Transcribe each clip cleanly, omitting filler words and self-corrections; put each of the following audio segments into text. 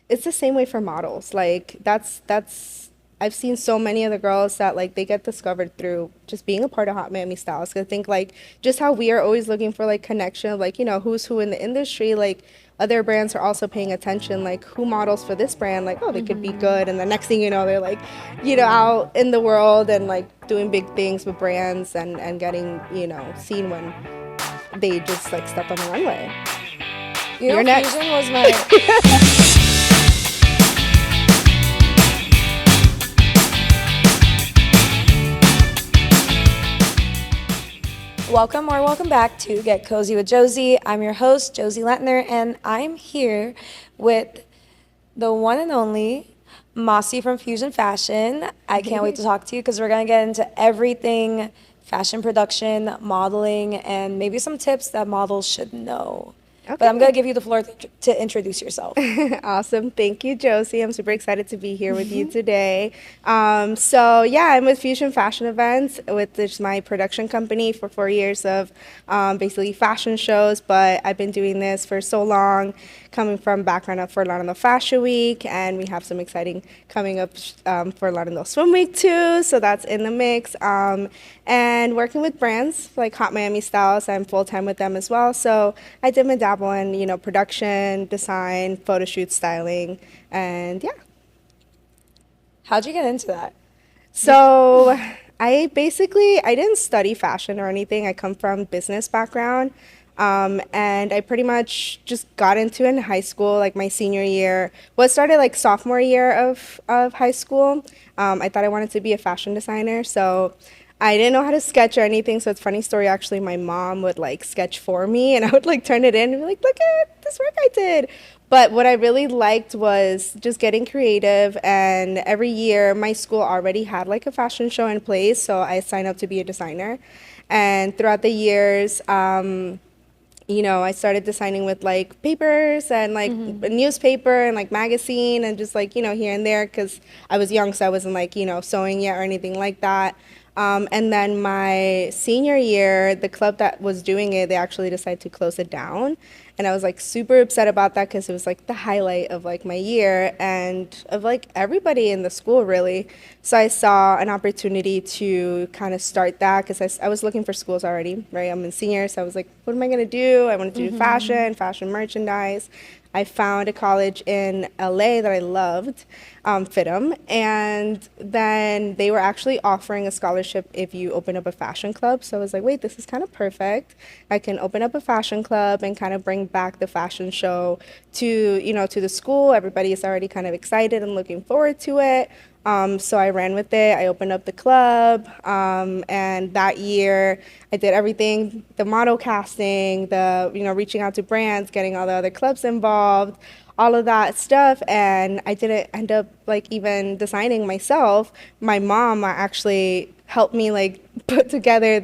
it's the same way for models. Like that's I've seen so many of the girls that like they get discovered through just being a part of Hot Miami Styles. 'Cause I think like just how we are always looking for like connection of like, who's who in the industry, like other brands are also paying attention, like who models for this brand, like, oh, they could be good. And the next thing you know, they're like, out in the world and like doing big things with brands and getting, seen when they just like step on the runway. You're next. Fusion was my welcome back to Get Cozy with Josie. I'm your host, Josie Lentner, and I'm here with the one and only Maci from Fusion Fashion. I can't wait to talk to you because we're going to get into everything fashion production, modeling, and maybe some tips that models should know. Okay. But I'm going to give you the floor to introduce yourself. Awesome. Thank you, Josie. I'm super excited to be here with you today. I'm with Fusion Fashion Events, which is my production company for 4 years of basically fashion shows. But I've been doing this for so long, coming from background of Fort Lauderdale Fashion Week, and we have some exciting coming up for Lauderdale Swim Week too. So that's in the mix. And working with brands like Hot Miami Styles, I'm full time with them as well. So I did my dabble in, production, design, photo shoot, styling, and yeah. How'd you get into that? So I didn't study fashion or anything. I come from business background. And I pretty much just got into it in high school, like my senior year. Well, it started like sophomore year of high school. I thought I wanted to be a fashion designer, so I didn't know how to sketch or anything. So it's a funny story, actually. My mom would like sketch for me, and I would like turn it in and be like, look at this work I did. But what I really liked was just getting creative. And every year, my school already had like a fashion show in place, so I signed up to be a designer. And throughout the years, I started designing with like papers and like a newspaper and like magazine and just like, here and there because I was young, so I wasn't like, sewing yet or anything like that. And then my senior year, the club that was doing it, they actually decided to close it down. And I was like super upset about that because it was like the highlight of like my year and of like everybody in the school really. So I saw an opportunity to kind of start that because I was looking for schools already, right? I'm a senior, so I was like, what am I gonna do? I wanted to do fashion merchandise. I found a college in LA that I loved, FITM, and then they were actually offering a scholarship if you open up a fashion club. So I was like, wait, this is kind of perfect. I can open up a fashion club and kind of bring back the fashion show to the school. Everybody is already kind of excited and looking forward to it. So I ran with it. I opened up the club, and that year I did everything, the model casting, reaching out to brands, getting all the other clubs involved, all of that stuff. And I didn't end up like even designing myself. My mom actually helped me like put together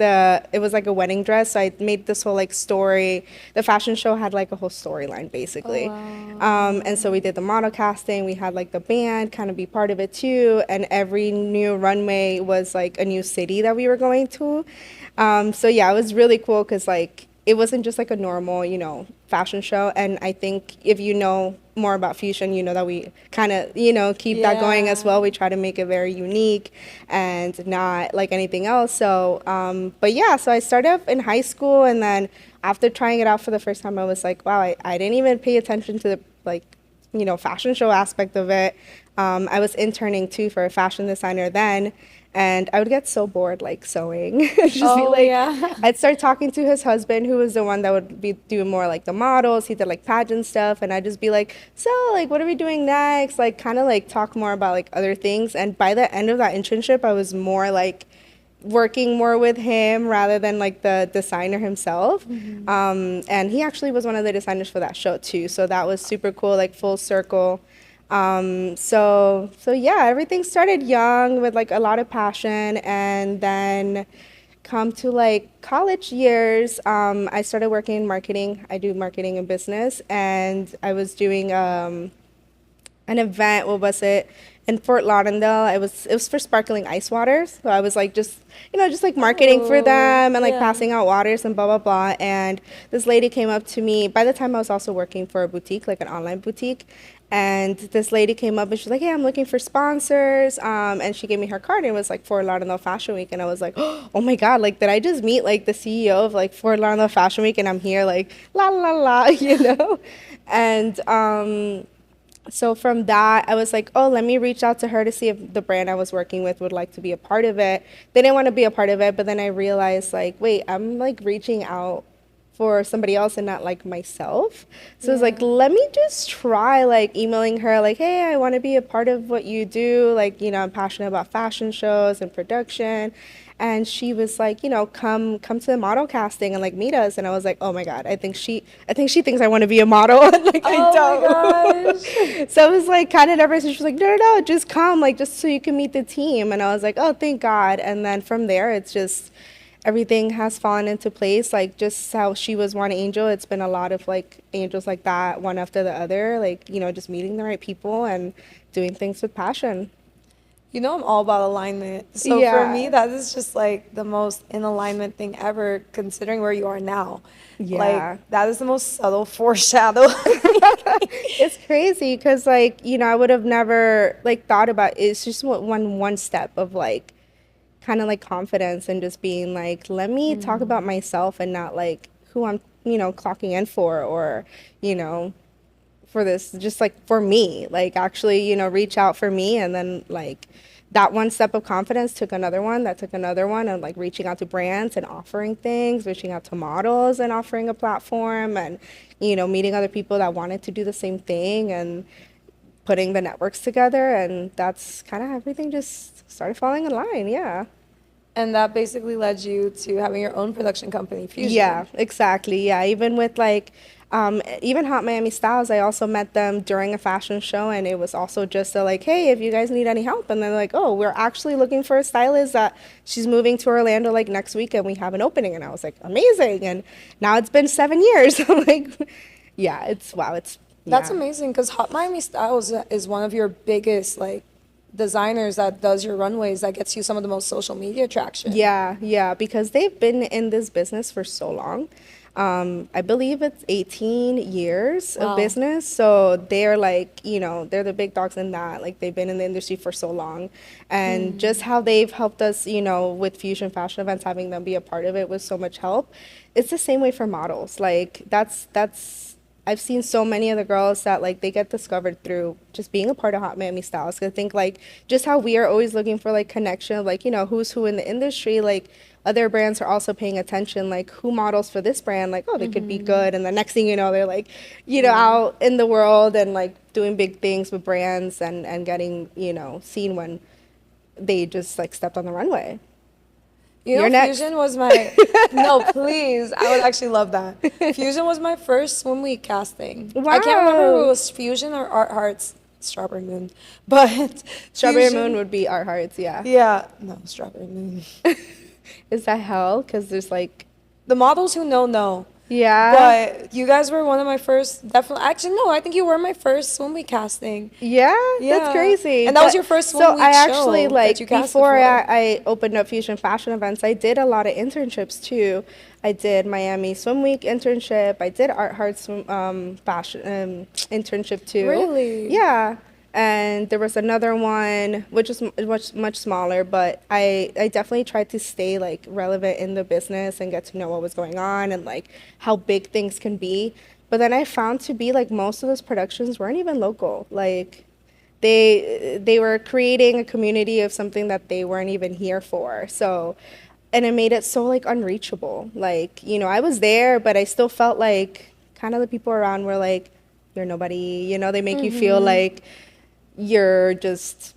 it was like a wedding dress. So I made this whole like story. The fashion show had like a whole storyline basically. Oh, wow. And so we did the model casting. We had like the band kind of be part of it too. And every new runway was like a new city that we were going to. So yeah, it was really cool because like it wasn't just like a normal, fashion show. And I think if you know more about Fusion, you know that we kind of, keep that going as well. We try to make it very unique and not like anything else. So, but yeah, so I started up in high school, and then after trying it out for the first time, I was like, wow, I didn't even pay attention to the like, fashion show aspect of it. I was interning too for a fashion designer then. And I would get so bored, like sewing. Yeah. I'd start talking to his husband, who was the one that would be doing more like the models. He did like pageant stuff, and I'd just be like, so like, what are we doing next? Like, kind of like talk more about like other things. And by the end of that internship, I was more like working more with him rather than like the designer himself. And he actually was one of the designers for that show too. So that was super cool, like full circle. So yeah, everything started young with like a lot of passion, and then come to like college years, I started working in marketing. I do marketing and business, and I was doing an event. What was it? In Fort Lauderdale. It was for sparkling ice waters. So I was like just like marketing for them and like passing out waters and blah blah blah. And this lady came up to me. By the time I was also working for a boutique, like an online boutique, And this lady came up and she's like, "Hey, I'm looking for sponsors." And she gave me her card and it was like Fort Lauderdale Fashion Week. And I was like, "Oh my God, like, did I just meet like the CEO of like Fort Lauderdale Fashion Week? And I'm here like, la la la," And so from that, I was like, "Oh, let me reach out to her to see if the brand I was working with would like to be a part of it." They didn't want to be a part of it, but then I realized like, wait, I'm like reaching out for somebody else and not like myself. So I was like, Yeah. let me just try like emailing her like, "Hey, I want to be a part of what you do. Like, I'm passionate about fashion shows and production." And she was like, come to the model casting and like meet us. And I was like, "Oh my God, I think she thinks I want to be a model." And like I Oh my don't. gosh. So I was like kind of nervous. And she was like, "No, no, no, just come, like just so you can meet the team." And I was like, "Oh, thank God." And then from there, it's just everything has fallen into place. Like just how she was one angel, it's been a lot of like angels like that, one after the other. Like just meeting the right people and doing things with passion. You know, I'm all about alignment. So for me, Yeah. that is just like the most in alignment thing ever, considering where you are now. Yeah. Like, that is the most subtle foreshadow. It's crazy because like I would have never like thought about it. It's just one step of like kind of like confidence and just being like, let me talk about myself and not like who I'm clocking in for, or you know for this, just like for me, like actually reach out for me. And then like that one step of confidence took another one, that took another one, and like reaching out to brands and offering things, reaching out to models and offering a platform, and meeting other people that wanted to do the same thing, and putting the networks together. And that's kind of everything just started falling in line. Yeah. And that basically led you to having your own production company, Yeah, Fusion. exactly. Yeah, even with like, even Hot Miami Styles, I also met them during a fashion show, and it was also just a like, "Hey, if you guys need any help," and they're like, "Oh, we're actually looking for a stylist that she's moving to Orlando like next week, and we have an opening." And I was like, "Amazing!" And now it's been 7 years. I'm like, yeah, it's wow, it's That's yeah. amazing because Hot Miami Styles is one of your biggest, like, designers that does your runways that gets you some of the most social media traction. Yeah, yeah, because they've been in this business for so long. I believe it's 18 years of Wow. business. So they're like, they're the big dogs in that. Like they've been in the industry for so long. And just how they've helped us, with Fusion Fashion Events, having them be a part of it was so much help. It's the same way for models. Like that's I've seen so many of the girls that like they get discovered through just being a part of Hot Miami Styles. 'Cause I think like just how we are always looking for like connection of like who's who in the industry. Like other brands are also paying attention. Like who models for this brand? Like, oh, they could be good. And the next thing you know, they're like Yeah. out in the world and like doing big things with brands, and getting seen when they just like stepped on the runway. You You're know, next. Fusion was my, no, please, I would actually love that. Fusion was my first swim week casting. I can't remember if it Wow. was Fusion or Art Hearts, Strawberry Moon, but Strawberry Moon Fusion, would be our hearts. Yeah. yeah, no, Strawberry Moon. Is that hell? Because there's like, The models who know. yeah. But you guys were one of my first, definitely, actually, no, I think you were my first swim week casting. Yeah, that's Yeah. crazy. And that was But your first so swim I week actually show that you like casted before for. I opened up Fusion Fashion Events, I did a lot of internships too. I did Miami Swim Week internship. I did Art Heart Swim fashion internship too. Really? Yeah. And there was another one which is much smaller, but I definitely tried to stay like relevant in the business and get to know what was going on and like how big things can be. But then I found to be like most of those productions weren't even local. Like they were creating a community of something that they weren't even here for. So, and it made it so like unreachable. Like, I was there, but I still felt like kind of the people around were like, "You're nobody." They make you feel like you're just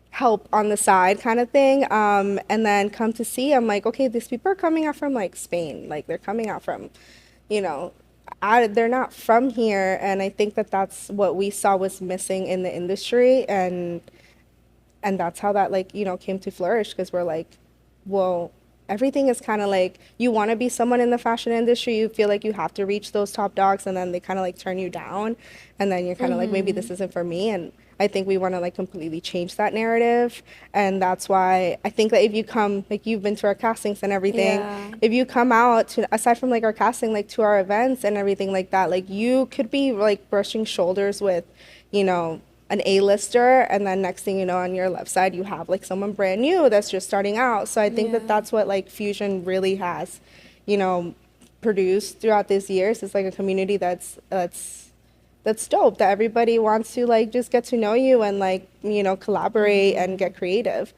help on the side kind of thing. And then come to see, I'm like, okay, these people are coming out from like Spain. Like they're coming out from, you know, they're not from here. And I think that that's what we saw was missing in the industry. And that's how that like, came to flourish, because we're like, well, everything is kind of like, you want to be someone in the fashion industry, you feel like you have to reach those top dogs, and then they kind of like turn you down, and then you're kind of like, maybe this isn't for me. And I think we want to like completely change that narrative. And that's why I think that if you come, like you've been to our castings and everything, Yeah. if you come out to, aside from like our casting, like to our events and everything like that, like you could be like brushing shoulders with, you know, an A-lister, and then next thing you know, on your left side you have like someone brand new that's just starting out. So I think that that's what like Fusion really has, you know, produced throughout these years. It's like a community that's dope, that everybody wants to like just get to know you and like, you know, collaborate and get creative.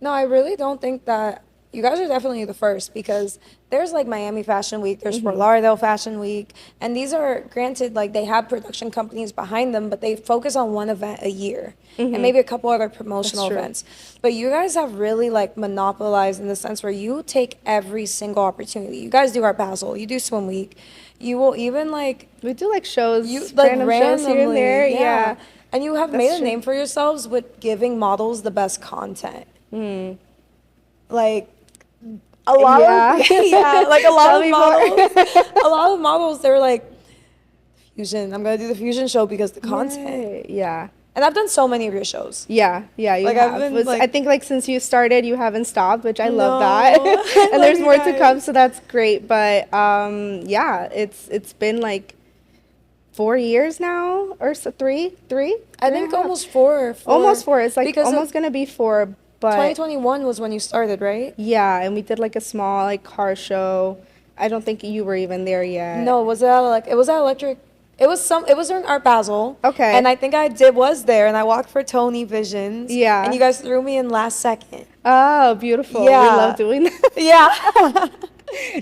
No, I really don't think that you guys are definitely the first, because there's like Miami Fashion Week, there's Fort Lauderdale Fashion Week, and these are, granted, like they have production companies behind them, but they focus on one event a year and maybe a couple other promotional events. But you guys have really like monopolized in the sense where you take every single opportunity. You guys do Art Basel, you do Swim Week, you will even like We do like shows, like random shows here and there. Yeah. And you have made a name for yourselves with giving models the best content. Like a lot of like a lot of models, a lot of models, they're like, Fusion, I'm gonna do the Fusion show because the content. Yeah. And I've done so many of your shows. Yeah, you Like, have. I've been, I think like since you started, you haven't stopped, which I love that. I And there's love more you to come, guys. so that's great. But yeah, it's been like 4 years now, or so, three. I think almost four. Almost four. It's like because almost gonna be four. But 2021 was when you started, right? yeah, and we did like a small like car show. I don't think you were even there yet. No, was that like it was at Electric? It was during Art Basel. Okay. And I think was there, and I walked for Tony Visions. Yeah. And you guys threw me in last second. Oh, beautiful. Yeah. We love doing that. Yeah.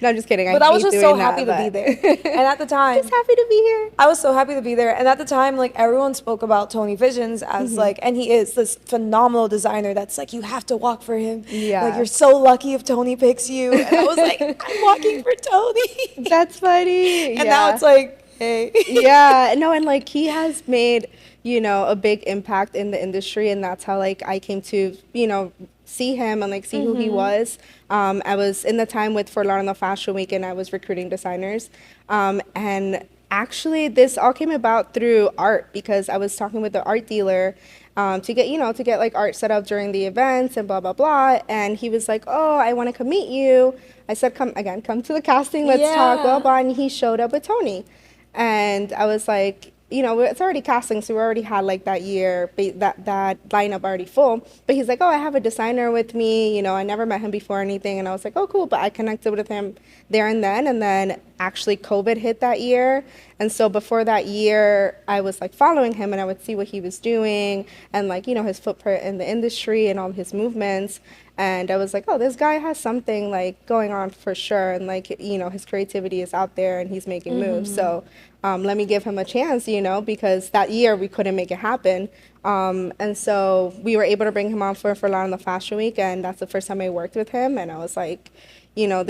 No, I'm just kidding. But I was hate just doing so happy that, to be but- there. And at the time, Just happy to be here. I was so happy to be there. And at the time, like everyone spoke about Tony Visions as like, and he is this phenomenal designer that's like, you have to walk for him. Yeah. Like, you're so lucky if Tony picks you. And I was like, I'm walking for Tony. That's funny. And now it's like, hey. Yeah, no, and like he has made, you know, a big impact in the industry, and that's how like I came to, you know, see him and like see who he was. I was in the time with Fort Lauderdale Fashion Week, and I was recruiting designers. And actually, this all came about through art, because I was talking with the art dealer to get like art set up during the events and blah blah blah. And he was like, "Oh, I want to come meet you." I said, "Come to the casting. Let's talk." Blah blah. And he showed up with Tony, and I was like, you know, it's already casting, so we already had like that year, that lineup already full. But he's like, "Oh, I have a designer with me. You know, I never met him before or anything." And I was like, "Oh, cool." But I connected with him there and then actually COVID hit that year. And so before that year, I was like following him, and I would see what he was doing and like, you know, his footprint in the industry and all his movements. And I was like, oh, this guy has something like going on for sure. And like, you know, his creativity is out there and he's making moves. So let me give him a chance, you know, because that year we couldn't make it happen. And so we were able to bring him on for Lauderdale Fashion Week. And that's the first time I worked with him. And I was like, you know,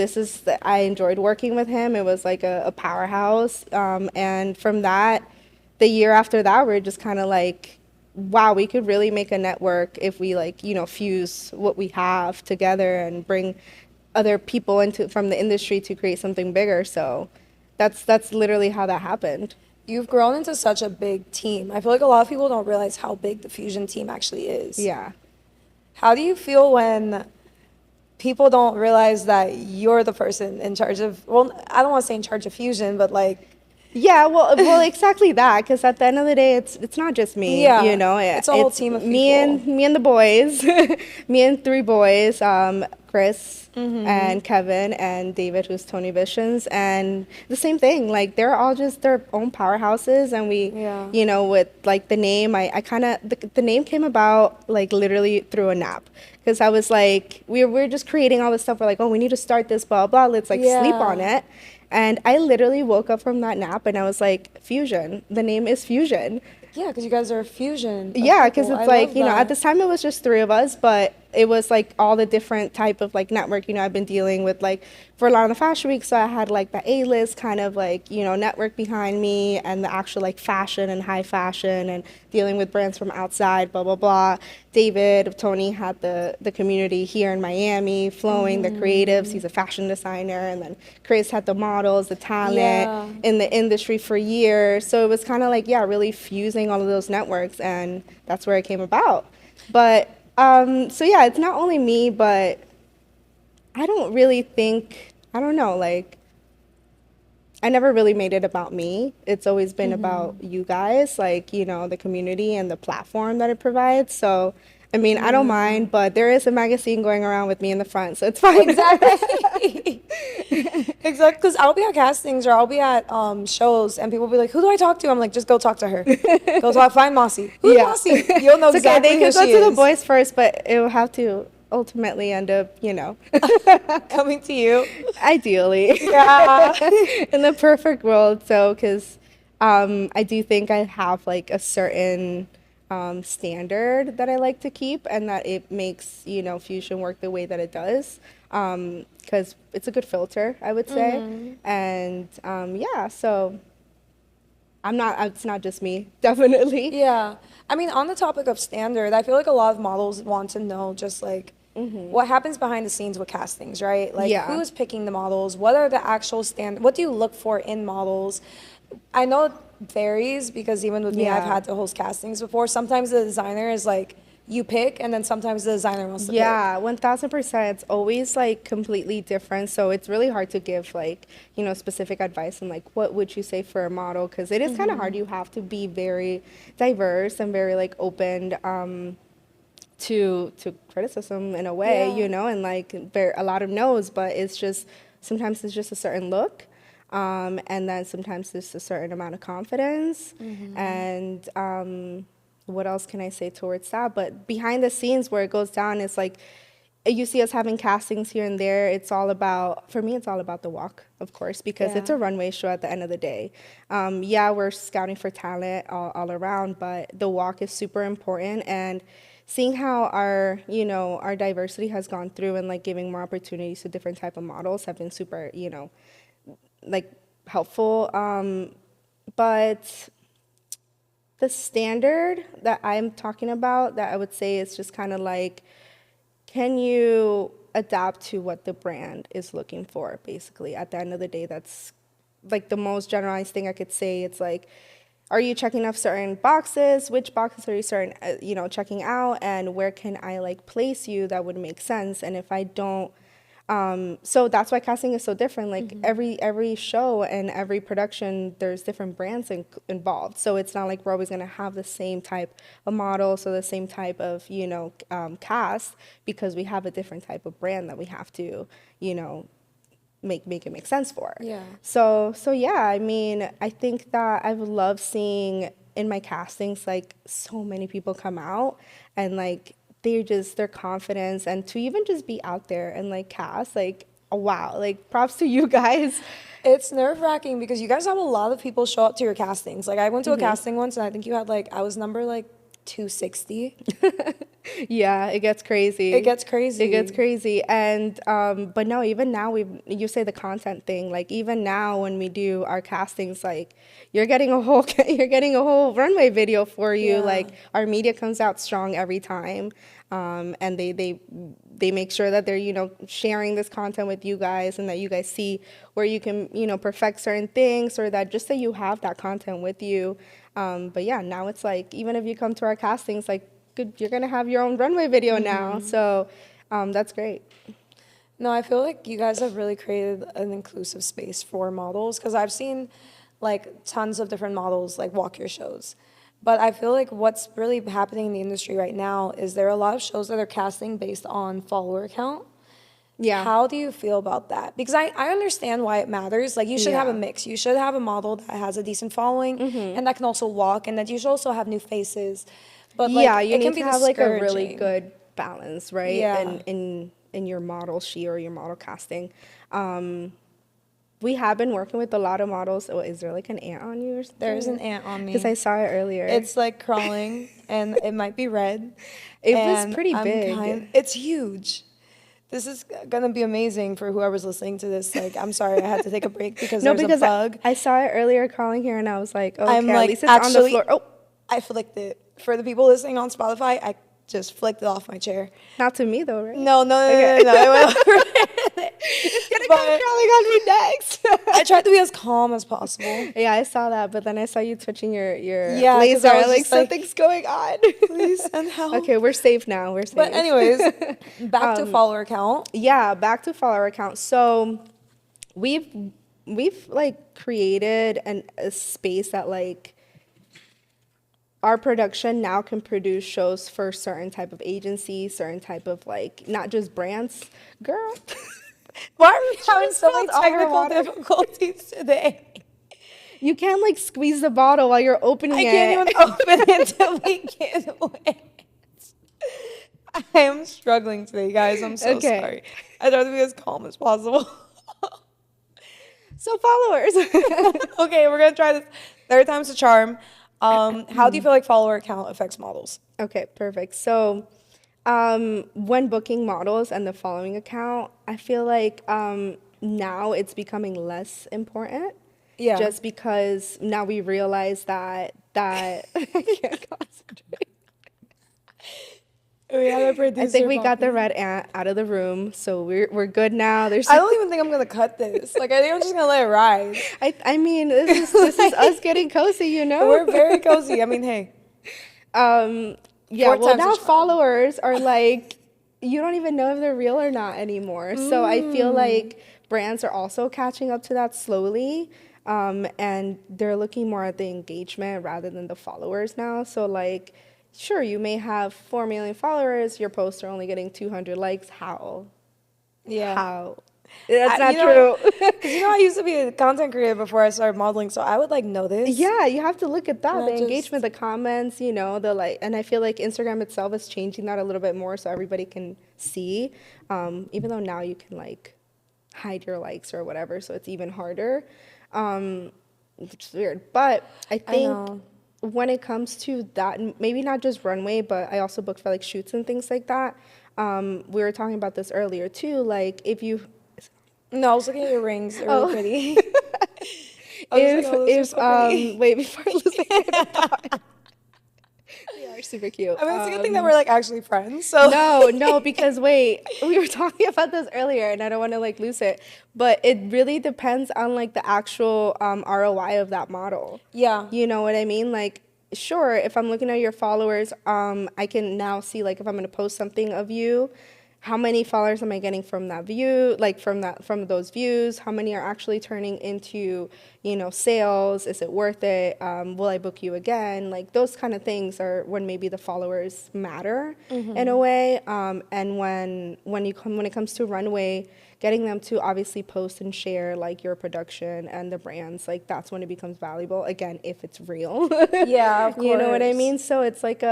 I enjoyed working with him. It was like a powerhouse. And from that, the year after that, we're just kind of like, wow, we could really make a network if we like, you know, fuse what we have together and bring other people from the industry to create something bigger. So that's literally how that happened. You've grown into such a big team. I feel like a lot of people don't realize how big the Fusion team actually is. Yeah. How do you feel when people don't realize that you're the person in charge of, well, I don't want to say in charge of Fusion, but like, Yeah, well, exactly that. Because at the end of the day, it's not just me. Yeah, you know, it's a whole team of me and the boys, me and three boys, Chris and Kevin and David, who's Tony Visions, and the same thing. Like they're all just their own powerhouses, and we, you know, with like the name, I kind of the name came about like literally through a nap. Because I was like, we're just creating all this stuff. We're like, oh, we need to start this, blah blah. Let's like sleep on it. And I literally woke up from that nap and I was like, Fusion. The name is Fusion. yeah, because you guys are a fusion. Yeah, because it's like, you know, at this time it was just three of us, but it was like all the different type of like network, I've been dealing with like for a lot of the fashion week. So I had like the A-list kind of like, network behind me, and the actual like fashion and high fashion, and dealing with brands from outside, blah, blah, blah. David of Tony had the community here in Miami, flowing the creatives. He's a fashion designer. And then Chris had the models, the talent in the industry for years. So it was kind of like, yeah, really fusing all of those networks, and that's where it came about. But so yeah, it's not only me, but I don't really think, I don't know, like, I never really made it about me. It's always been about you guys, like, the community and the platform that it provides. So, I mean, I don't mind, but there is a magazine going around with me in the front, so it's fine. Exactly. Exactly. Because I'll be at castings or I'll be at shows, and people will be like, "Who do I talk to?" I'm like, "Just go talk to her. Go talk. Find Maci. Who's Maci? You'll know It's okay, exactly they who can go she to the is." boys first, but it will have to ultimately end up, Coming to you. ideally, Yeah. in the perfect world. So, because I do think I have like a certain standard that I like to keep, and that it makes, Fusion work the way that it does. Because it's a good filter, I would say. And yeah, so it's not just me, definitely. Yeah. I mean, on the topic of standard, I feel like a lot of models want to know just like what happens behind the scenes with castings, right? Like Yeah. who's picking the models? What are the actual what do you look for in models? I know it varies because even with me, I've Yeah. had to host castings before. Sometimes the designer is like, you pick, and then sometimes the designer wants to pick. Yeah, 1000%. It's always like completely different. So it's really hard to give like, specific advice and like what would you say for a model? Because it is kind of hard. You have to be very diverse and very like open to criticism in a way, Yeah. and like a lot of no's, but it's just sometimes it's just a certain look. And then sometimes it's a certain amount of confidence. And what else can I say towards that? But behind the scenes where it goes down, it's like you see us having castings here and there. It's all about, for me, it's all about the walk, of course, because it's Yeah. a runway show at the end of the day. Yeah, we're scouting for talent all around, but the walk is super important. And seeing how our diversity has gone through, and like giving more opportunities to different type of models have been super, like helpful. But the standard that I'm talking about, that I would say is just kind of like, can you adapt to what the brand is looking for, basically? At the end of the day, that's like the most generalized thing I could say. It's like, are you checking off certain boxes? Which boxes are you checking out? And where can I like place you that would make sense? And if I don't, so that's why casting is so different. Like every show and every production, there's different brands involved. So it's not like we're always gonna have the same type of model, so the same type of cast, because we have a different type of brand that we have to make it make sense for. Yeah. So yeah, I mean, I think that I've loved seeing in my castings like so many people come out, and like their confidence, and to even just be out there and like cast, like, oh, wow, like props to you guys. It's nerve-wracking because you guys have a lot of people show up to your castings. Like I went to a casting once, and I think you had like, I was number like 260. Yeah, it gets crazy. It gets crazy. It gets crazy. And but no, even now, you say the content thing, like even now when we do our castings, like you're getting a whole runway video for you. Yeah. Like our media comes out strong every time. And they make sure that they're sharing this content with you guys, and that you guys see where you can perfect certain things, or that just that you have that content with you. But yeah, now it's like, even if you come to our castings, like, good, you're gonna have your own runway video now. So that's great. No, I feel like you guys have really created an inclusive space for models, because I've seen like tons of different models like walk your shows. But I feel like what's really happening in the industry right now is there are a lot of shows that are casting based on follower count. Yeah. How do you feel about that? Because I understand why it matters. Like you should have a Yeah. mix. You should have a model that has a decent following and that can also walk, and that you should also have new faces. But like Yeah, you it can need be to have like a really discouraging. good balance, right? Yeah. In your model sheet or your model casting. we have been working with a lot of models. Oh, is there like an ant on you or something? There's an ant on me. Because I saw it earlier. It's like crawling, and it might be red. It was and pretty big. It's huge. This is gonna be amazing for whoever's listening to this. Like, I'm sorry, I had to take a break because No, there's because a bug. I saw it earlier crawling here, and I was like, okay, I'm at like, least it's on the actually, floor. Oh, I flicked it. For the people listening on Spotify, I just flicked it off my chair. not to me though, right? No. Okay. It went over. It's gonna come crawling on me next. I tried to be as calm as possible. Yeah, I saw that, but then I saw you twitching your Yeah, 'cause laser. I was Like just like, something's going on. Please send help. Okay, we're safe now. We're safe. But anyways, back to follower count. Yeah, back to follower account. So we've like created a space that like our production now can produce shows for certain type of agencies, certain type of like not just brands. Girl, Why are we having so many spilled all her technical water. difficulties today? you can't like squeeze the bottle while you're opening I it. can't even open it until we get away. I am struggling today, guys. I'm so Okay. sorry. I tried to be as calm as possible. So followers. Okay, we're gonna try this. Third time's a charm. How do you feel like follower count affects models? Okay, perfect. So, when booking models and the following account, I feel like now it's becoming less important. Yeah. Just because now we realize that I can't concentrate. We have a producer I think we got the problem. red ant out of the room, so we're good now. There's I don't even think I'm gonna cut this. Like, I think I'm just gonna let it ride. I mean this is us getting cozy, you know. We're very cozy. I mean, hey. Yeah, Four well times now the charm. followers are like you don't even know if they're real or not anymore. So I feel like brands are also catching up to that slowly. And they're looking more at the engagement rather than the followers now. So like sure, you may have 4 million followers, your posts are only getting 200 likes. How? Yeah. How? That's not you know, true. 'Cause I used to be a content creator before I started modeling, so I would like know this. Yeah, you have to look at that, Not the just- engagement, the comments, you know, the like, and I feel like Instagram itself is changing that a little bit more so everybody can see, even though now you can like hide your likes or whatever, so it's even harder, which is weird. But I think know. when it comes to that, maybe not just Runway, but I also booked for like shoots and things like that. We were talking about this earlier too, like if you, No, I was looking at your rings. They're Oh. really pretty. I was like, oh, those are so pretty. wait, before I lose my train of thought. They are super cute. I mean, it's a good thing that we're like actually friends. So No, because wait, we were talking about this earlier, and I don't want to like lose it, but it really depends on like the actual ROI of that model. Yeah. You know what I mean? Like, sure, if I'm looking at your followers, I can now see like if I'm gonna post something of you, how many followers am I getting from that view, like from those views? How many are actually turning into, you know, sales? Is it worth it? Will I book you again? Like those kind of things are when maybe the followers matter in a way. And when it comes to Runway, getting them to obviously post and share like your production and the brands, like that's when it becomes valuable. Again, if it's real. Yeah, of course. You know what I mean? So it's like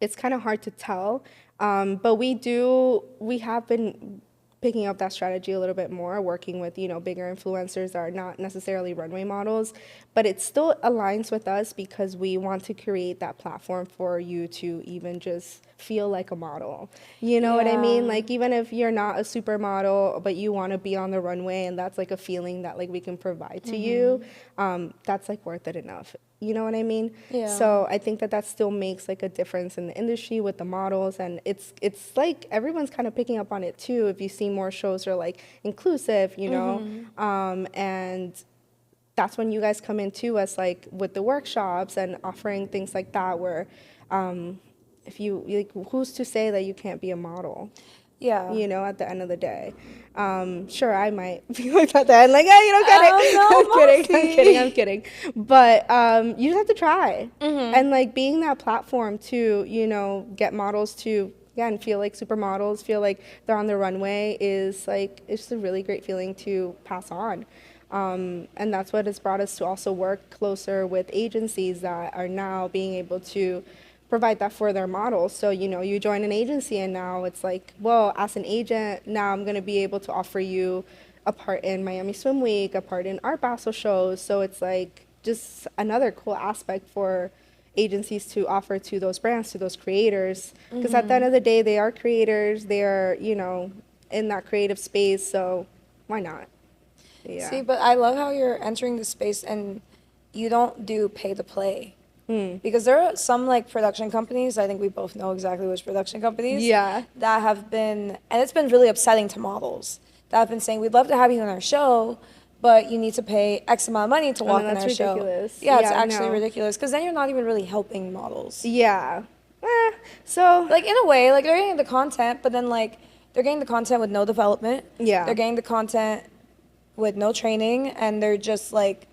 it's kind of hard to tell. But we have been picking up that strategy a little bit more, working with, you know, bigger influencers that are not necessarily runway models, but it still aligns with us because we want to create that platform for you to even just feel like a model. You know what I mean? Yeah. Like even if you're not a supermodel, but you want to be on the runway and that's like a feeling that like we can provide to you, that's like worth it enough. You know what I mean? Yeah. So I think that still makes like a difference in the industry with the models, and it's like everyone's kind of picking up on it too. If you see more shows are like inclusive, you know, and that's when you guys come in too, as like with the workshops and offering things like that. Where if you like, who's to say that you can't be a model? Yeah. You know, at the end of the day. Sure, I might feel like at the end, like, hey, you don't get it. Oh, no, I'm kidding. But you just have to try. And like being that platform to, you know, get models to, again, feel like supermodels, feel like they're on the runway is like, it's just a really great feeling to pass on. And that's what has brought us to also work closer with agencies that are now being able to provide that for their models. So, you know, you join an agency and now it's like, well, as an agent, now I'm going to be able to offer you a part in Miami Swim Week, a part in Art Basel shows. So it's like just another cool aspect for agencies to offer to those brands, to those creators. Because at the end of the day, they are creators. They are, in that creative space. So why not? Yeah. See, but I love how you're entering the space and you don't do pay to play. Because there are some like production companies, I think we both know exactly which production companies, Yeah. that have been, and it's been really upsetting to models, that have been saying, we'd love to have you on our show, but you need to pay X amount of money to walk in our that's show. ridiculous. Yeah, it's Yeah, actually no. ridiculous, because then you're not even really helping models. Yeah. So Like, in a way, like, they're getting the content, but then, like, they're getting the content with no development. Yeah. They're getting the content with no training, and they're just, like,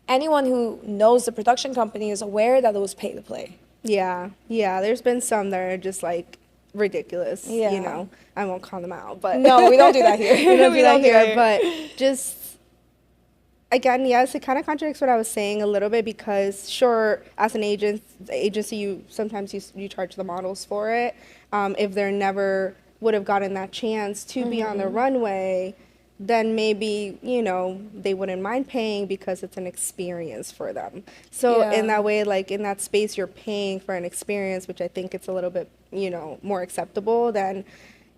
anyone who knows the production company is aware that it was pay to play. yeah, there's been some that are just like ridiculous. Yeah. I won't call them out, but No, we don't do that here. we don't do We that don't do here. that But just again, yes, it kind of contradicts what I was saying a little bit because sure, as an agency, you sometimes you charge the models for it. If they're never would have gotten that chance to be on the runway, then maybe, they wouldn't mind paying because it's an experience for them. So Yeah. in that way, like in that space, you're paying for an experience, which I think it's a little bit, more acceptable than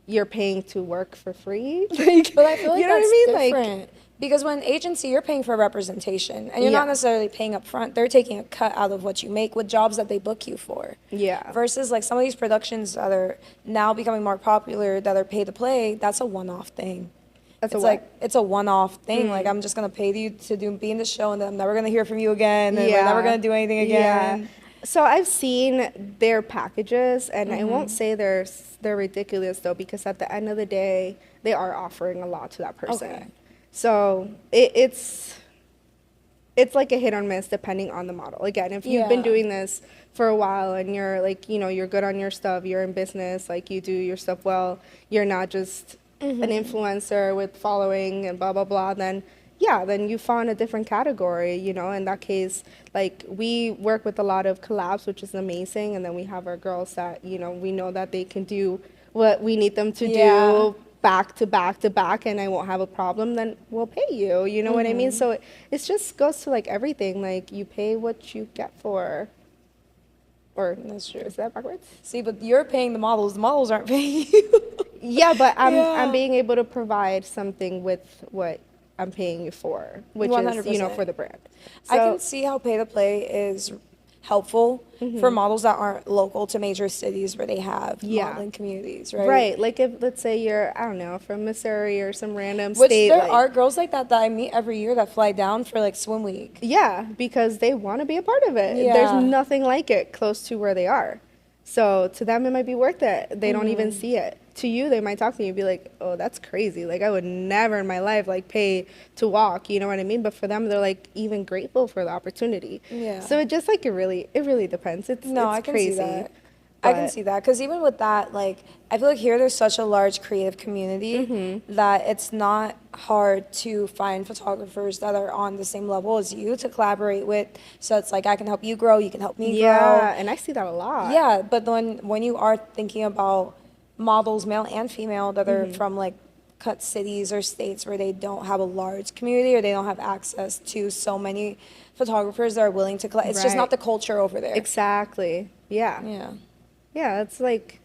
you're paying to work for free. Like, But I feel like you know that's what I mean? Like, different. Because when agency, you're paying for representation, and you're Yeah. not necessarily paying up front. They're taking a cut out of what you make with jobs that they book you for. yeah. Versus like some of these productions that are now becoming more popular that are pay to play, that's a one-off thing. That's a It's what? like it's a one-off thing. Like I'm just gonna pay you to be in the show, and then I'm never gonna hear from you again, and we're never gonna do anything again. Yeah. So I've seen their packages, and I won't say they're ridiculous though, because at the end of the day, they are offering a lot to that person. Okay. So it's like a hit or miss depending on the model. Again, if you've been Yeah. doing this for a while and you're like, you're good on your stuff, you're in business, like you do your stuff well, you're not just an influencer with following and blah, blah, blah, then yeah, then you fall in a different category, in that case. Like we work with a lot of collabs, which is amazing. And then we have our girls that, we know that they can do what we need them to Yeah. do back to back to back, and I won't have a problem, then we'll pay you. You know what I mean? So it just goes to like everything. Like you pay what you get for. Or That's true. is that backwards? See, but you're paying the models. The models aren't paying you. Yeah, but I'm Yeah. being able to provide something with what I'm paying you for, which is 100%. for the brand. I So can see how pay to play is helpful for models that aren't local to major cities where they have Yeah. modeling communities, right? right, like if let's say you're I don't know from Missouri or some random Which state, there like, are girls like that I meet every year that fly down for like swim week. yeah, because they want to be a part of it. Yeah. There's nothing like it close to where they are. So to them, it might be worth it. They don't even see it. To you, they might talk to you and be like, oh, that's crazy. Like, I would never in my life, like, pay to walk. You know what I mean? But for them, they're, like, even grateful for the opportunity. Yeah. So it just, like, it really depends. It's I can crazy. see that. I can But- see that because even with that, like I feel like here there's such a large creative community that it's not hard to find photographers that are on the same level as you to collaborate with. So it's like I can help you grow, you can help me Yeah, grow. and I see that a lot. Yeah, but when you are thinking about models, male and female, that are from like cut cities or states where they don't have a large community or they don't have access to so many photographers that are willing to collect, it's just Right. not the culture over there. Exactly. Yeah. Yeah. Yeah, it's like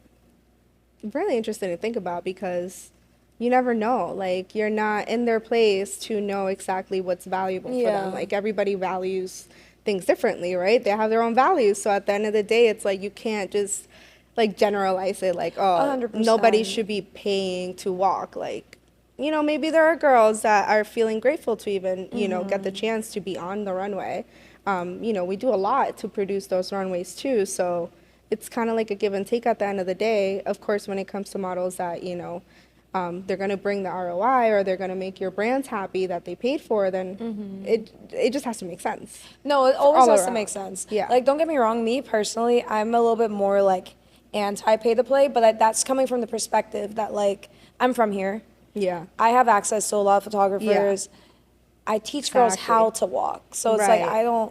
really interesting to think about because you never know. Like you're not in their place to know exactly what's valuable for Yeah. them. Like everybody values things differently, right? They have their own values. So at the end of the day, it's like you can't just like generalize it like, oh, 100%. nobody should be paying to walk. Like, maybe there are girls that are feeling grateful to even, get the chance to be on the runway. We do a lot to produce those runways too. So it's kind of like a give and take at the end of the day. Of course, when it comes to models that, they're going to bring the ROI or they're going to make your brands happy that they paid for, then it just has to make sense. No, it always all has to around. make sense. Yeah. Like, don't get me wrong, me personally, I'm a little bit more like anti-pay to play, but that's coming from the perspective that like I'm from here. Yeah. I have access to a lot of photographers. I teach girls Exactly. how to walk. So it's Right. like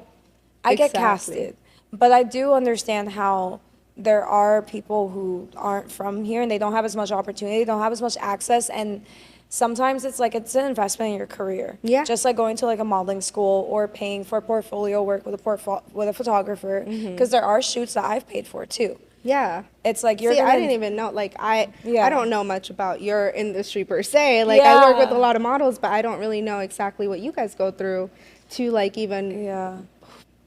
I get Exactly. casted. But I do understand how there are people who aren't from here and they don't have as much opportunity, don't have as much access, and sometimes it's like it's an investment in your career. Yeah. Just like going to like a modeling school or paying for portfolio work with a photographer, because there are shoots that I've paid for too. Yeah. It's like you're See, gonna I didn't even know. Like, I Yeah. don't know much about your industry per se. Like, I work with a lot of models, but I don't really know exactly what you guys go through to, like, even Yeah.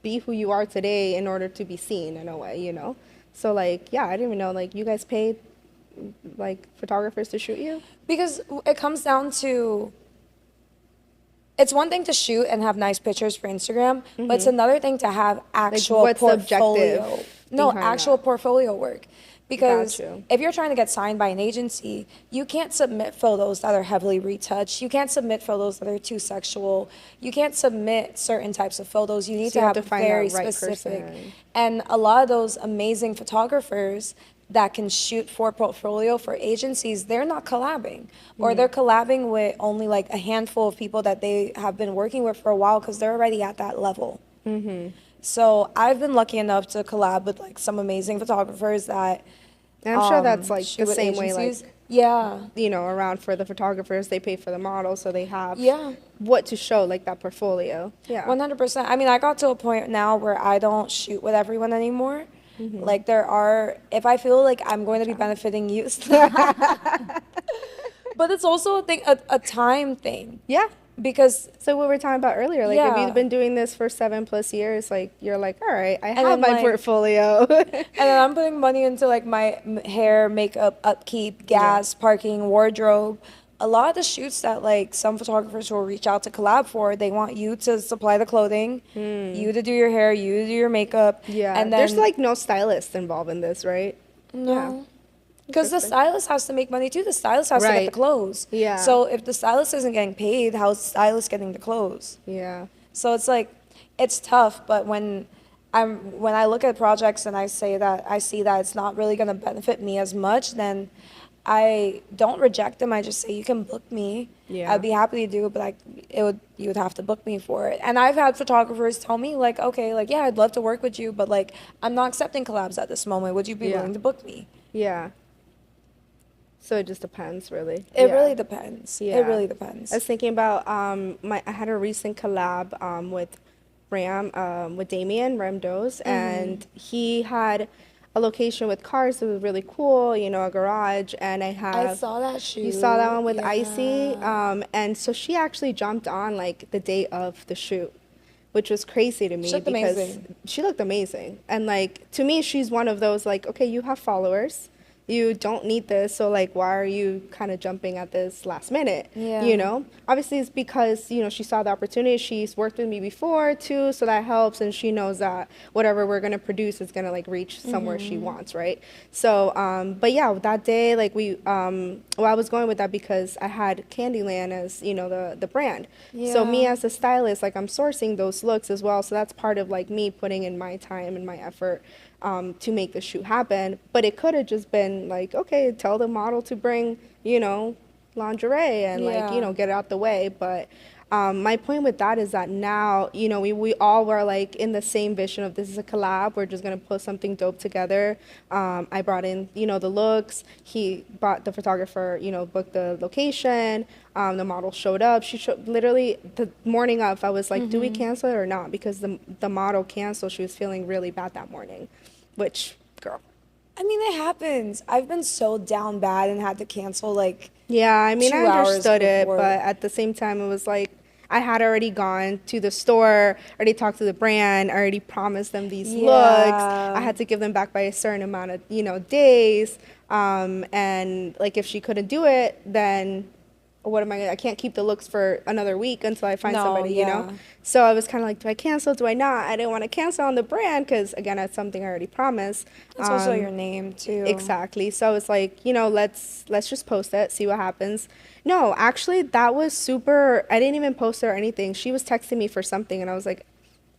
be who you are today in order to be seen in a way, you know? So, like, yeah, I didn't even know. Like, you guys paid, like, photographers to shoot you? Because it comes down to, it's one thing to shoot and have nice pictures for Instagram, but it's another thing to have actual what's the objective portfolio. No, behind actual that? portfolio work. Because Got you. if you're trying to get signed by an agency, you can't submit photos that are heavily retouched. You can't submit photos that are too sexual. You can't submit certain types of photos. You need So to you have have to find very that right specific. person. And a lot of those amazing photographers that can shoot for portfolio for agencies, they're not collabing, or they're collabing with only like a handful of people that they have been working with for a while because they're already at that level. So I've been lucky enough to collab with like some amazing photographers that And I'm sure that's, like, shoot the with same way, like, agencies. Yeah. you know, around for the photographers, they pay for the models, so they have Yeah. what to show, like, that portfolio. Yeah. 100%. I mean, I got to a point now where I don't shoot with everyone anymore. Like there are, if I feel like I'm going to be benefiting you, but it's also a thing, a time thing, Yeah. because So what we were talking about earlier, like, if Yeah. you've been doing this for 7+ years, like, you're like, all right, I have then, my like- portfolio. and then I'm putting money into like my hair, makeup, upkeep, gas, parking, wardrobe. A lot of the shoots that like some photographers will reach out to collab for, they want you to supply the clothing, you to do your hair, you to do your makeup. Yeah. And then There's, like, no stylist involved in this, right? no. Because the Interesting. stylist has to make money too. The stylist has to get Right. the clothes. Yeah. So if the stylist isn't getting paid, how's the stylist getting the clothes? Yeah. So it's like, it's tough. But when I look at projects and I see that it's not really going to benefit me as much, then I don't reject them. I just say, you can book me. Yeah. I'd be happy to do it, but you would have to book me for it. And I've had photographers tell me like, okay, like, yeah, I'd love to work with you, but like, I'm not accepting collabs at this moment. Would you be Yeah. willing to book me? Yeah. So it just depends, really. It Yeah. really depends. Yeah. It really depends. I was thinking about I had a recent collab with with Damien Ramdos, and he had a location with cars. It was really cool, you know, a garage, and I saw that shoot. You saw that one with Icy, Yeah. and so she actually jumped on like the day of the shoot, which was crazy to me She looked because amazing. she looked amazing, and like to me, she's one of those like, okay, you have followers. You don't need this, so like, why are you kind of jumping at this last minute? Yeah. You know, obviously it's because, you know, she saw the opportunity. She's worked with me before too, so that helps, and she knows that whatever we're gonna produce is gonna like reach somewhere she wants, right? So, but yeah, that day, like well, I was going with that because I had Candyland as, you know, the brand. So me Yeah. as a stylist, like I'm sourcing those looks as well. So that's part of like me putting in my time and my effort to make the shoot happen. But it could have just been like, okay, tell the model to bring, you know, lingerie and like, you Yeah. know, get it out the way. But my point with that is that now, you know, we all were like in the same vision of this is a collab. We're just going to put something dope together. I brought in, you know, the looks. He brought the photographer, you know, booked the location. The model showed up. She showed literally the morning of. I was like, do we cancel it or not? Because the model canceled. She was feeling really bad that morning, which, girl. I mean, it happens. I've been so down bad and had to cancel like. Yeah, I mean, 2 I hours understood it, before. but at the same time, it was like I had already gone to the store, already talked to the brand, already promised them these looks. Yeah. I had to give them back by a certain amount of, you know, days. And like if she couldn't do it, then what am I gonna, I can't keep the looks for another week until I find No, somebody, you know? yeah. So I was kind of like, do I cancel? Do I not? I didn't want to cancel on the brand because, again, that's something I already promised. It's also your name too. Exactly. So it's like, you know, let's just post it, see what happens. No, actually, that was super. I didn't even post it or anything. She was texting me for something, and I was like,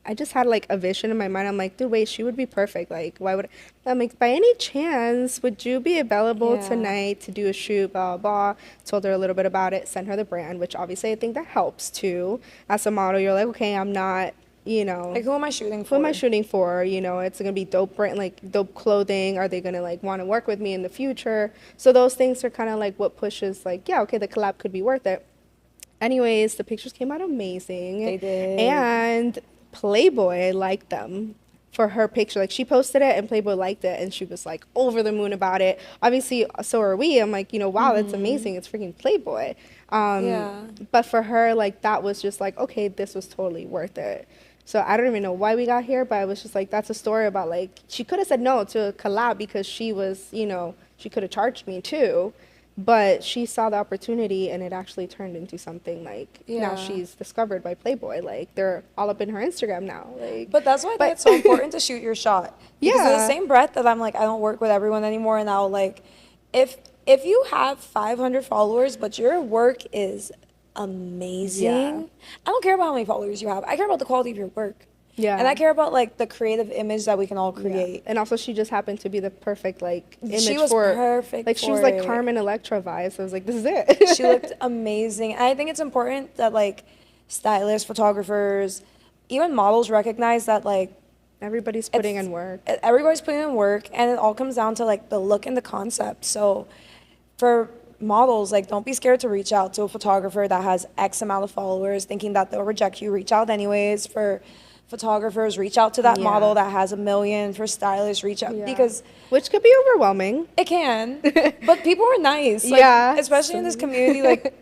I just had like a vision in my mind. I'm like, dude, wait, she would be perfect. Like, why would I'm like, by any chance, would you be available Yeah. tonight to do a shoot? Blah, blah, blah. Told her a little bit about it, sent her the brand, which obviously I think that helps too. As a model, you're like, okay, I'm not you know, Like, who am I shooting who am I for? shooting for? You know, it's gonna be dope brand, like dope clothing. Are they gonna like want to work with me in the future? So those things are kind of like what pushes like, yeah, okay, the collab could be worth it. Anyways, the pictures came out amazing, They did. and Playboy liked them for her picture. Like she posted it and Playboy liked it, and she was like over the moon about it. Obviously, so are we. I'm like, you know, wow, that's amazing. It's freaking Playboy. Yeah. But for her, like that was just like, okay, this was totally worth it. So I don't even know why we got here, but I was just like, that's a story about like she could have said no to a collab because she was, you know, she could have charged me too, but she saw the opportunity and it actually turned into something like now Yeah. she's discovered by Playboy. Like they're all up in her Instagram now. Like, But that's why I think but it's so important to shoot your shot. Because in the yeah, same breath that I'm like, I don't work with everyone anymore, and I'll like, if you have 500 followers, but your work is amazing, Yeah. I don't care about how many followers you have. I care about the quality of your work. Yeah. And I care about like the creative image that we can all yeah. create. And also she just happened to be the perfect like image She was for perfect like she was for like it. Carmen Electra vibes. So I was like, this is it. She looked amazing. And I think it's important that like stylists, photographers, even models recognize that like Everybody's putting in work. everybody's putting in work, and it all comes down to like the look and the concept. So for models, like don't be scared to reach out to a photographer that has X amount of followers thinking that they'll reject you. Reach out anyways. For photographers, reach out to that Yeah. model that has 1 million. For stylists, reach out Yeah. because Which could be overwhelming. it can. But people are nice. Like, Yeah, especially in this community, like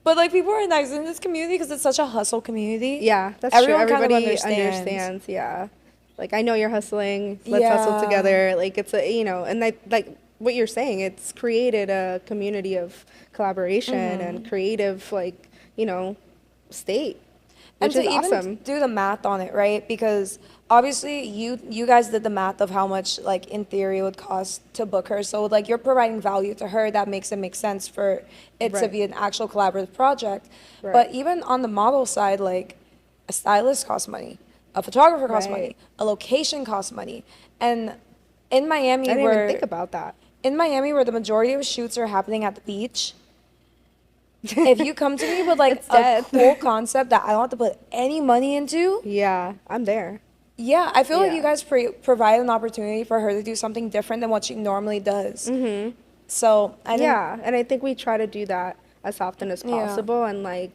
but like people are nice in this community because it's such a hustle community. Yeah, that's Everyone true. kind of Everybody understands. Yeah. Like I know you're hustling. Let's hustle Yeah. together. Like it's a, you know, and like what you're saying, it's created a community of collaboration and creative like, you know, state, And which to is even awesome. do the math on it, right? Because obviously you guys did the math of how much like in theory it would cost to book her. So like you're providing value to her that makes it make sense for it to Right. be an actual collaborative project. Right. But even on the model side, like a stylist costs money, a photographer costs money, Right. a location costs money. And in Miami I didn't where even think about that. in Miami where the majority of shoots are happening at the beach, if you come to me with like It's a dead. cool concept that I don't have to put any money into, Yeah, I'm there. yeah, I feel like Yeah. you guys provide an opportunity for her to do something different than what she normally does. Mm-hmm. So I think, Yeah, and I think we try to do that as often as Yeah. possible, and like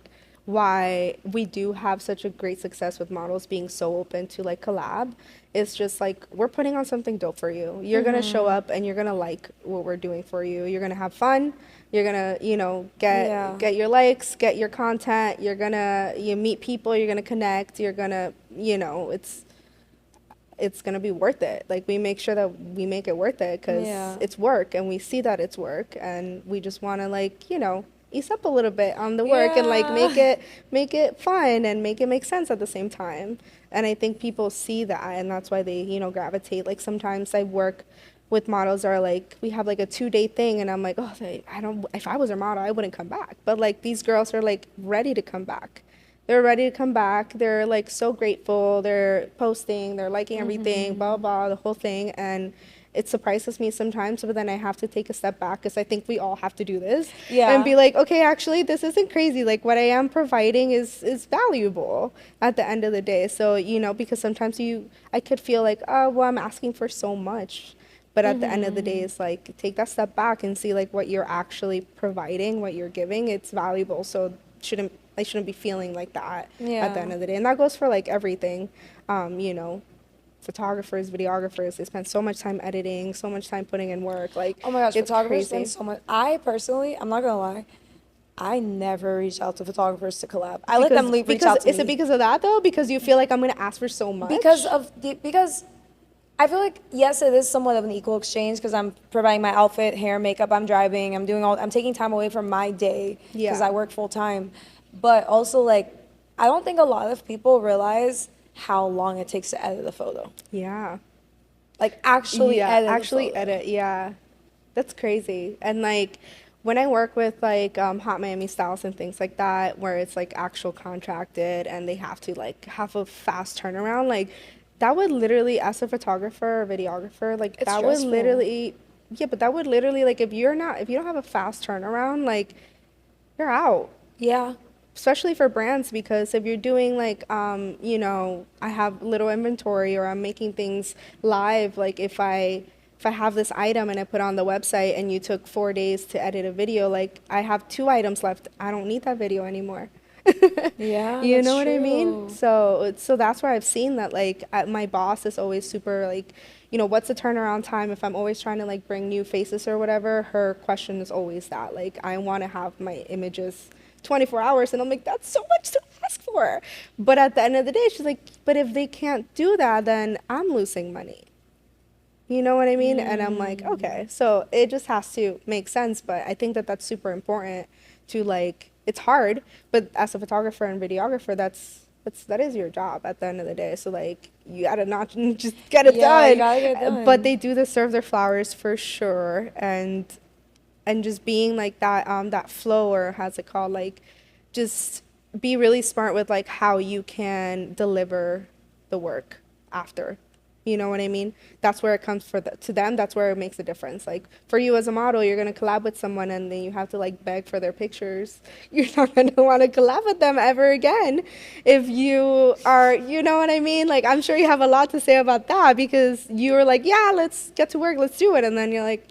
why we do have such a great success with models being so open to like collab. It's just like we're putting on something dope for you. You're gonna show up and you're gonna like what we're doing for you. You're gonna have fun. You're gonna, you know, Yeah. get your likes, get your content. You meet people. You're gonna connect. You're gonna, you know, it's gonna be worth it. Like we make sure that we make it worth it because Yeah. it's work, and we see that it's work, and we just want to like, you know, ease up a little bit on the work and like Yeah. make it fun and make it make sense at the same time. And I think people see that, and that's why they, you know, gravitate. Like sometimes I work with models that are like, we have like a 2-day thing, and I'm like, oh, I don't. If I was a model, I wouldn't come back. But like these girls are like ready to come back. They're ready to come back. They're like so grateful. They're posting, they're liking everything, blah, blah, the whole thing. And it surprises me sometimes, but then I have to take a step back because I think we all have to do this. Yeah. And be like, okay, actually, this isn't crazy. Like what I am providing is valuable at the end of the day. So, you know, because sometimes I could feel like, oh, well, I'm asking for so much. But at the end of the day, it's like, take that step back and see like what you're actually providing, what you're giving. It's valuable. So I shouldn't be feeling like that at Yeah. the end of the day. And that goes for like everything. You know, photographers, videographers, they spend so much time editing, so much time putting in work. Like, oh my gosh, it's photographers crazy. spend so much. I personally, I'm not gonna lie, I never reach out to photographers to collab. I let them reach out to Is me. it because of that though? Because you feel like I'm gonna ask for so much? Because I feel like yes, it is somewhat of an equal exchange because I'm providing my outfit, hair, makeup. I'm driving. I'm taking time away from my day because Yeah. I work full time. But also like, I don't think a lot of people realize how long it takes to edit a photo. Yeah. Like actually edit. actually a photo. edit. Yeah, that's crazy. And like when I work with like Hot Miami styles and things like that, where it's like actual contracted and they have to like have a fast turnaround, like that would literally, as a photographer or videographer, like It's that stressful. would literally, yeah, but that would literally like if you don't have a fast turnaround, like you're out. Yeah. especially for brands, because if you're doing like I have little inventory or I'm making things live, like if I have this item and I put it on the website and you took 4 days to edit a video, like I have 2 items left, I don't need that video anymore. Yeah, You that's know what I mean? true. So that's where I've seen that, like my boss is always super like, what's the turnaround time if I'm always trying to like bring new faces or whatever. Her question is always that, like, I want to have my images 24 hours, and I'm like, that's so much to ask for. But at the end of the day, she's like, but if they can't do that, then I'm losing money. You know what I mean? And I'm like, okay, so it just has to make sense. But I think that that's super important to, like, it's hard, but as a photographer and videographer, that is your job at the end of the day. So like, you gotta not just get it Yeah, you done. gotta get it But done. they do deserve their flowers for sure. And just being like that, that flow, or how's it called, like, just be really smart with like how you can deliver the work after. You know what I mean? That's where it comes to them. That's where it makes a difference. Like for you as a model, you're gonna collab with someone, and then you have to like beg for their pictures. You're not gonna want to collab with them ever again if you are. You know what I mean? Like, I'm sure you have a lot to say about that, because you were like, yeah, let's get to work, let's do it, and then you're like,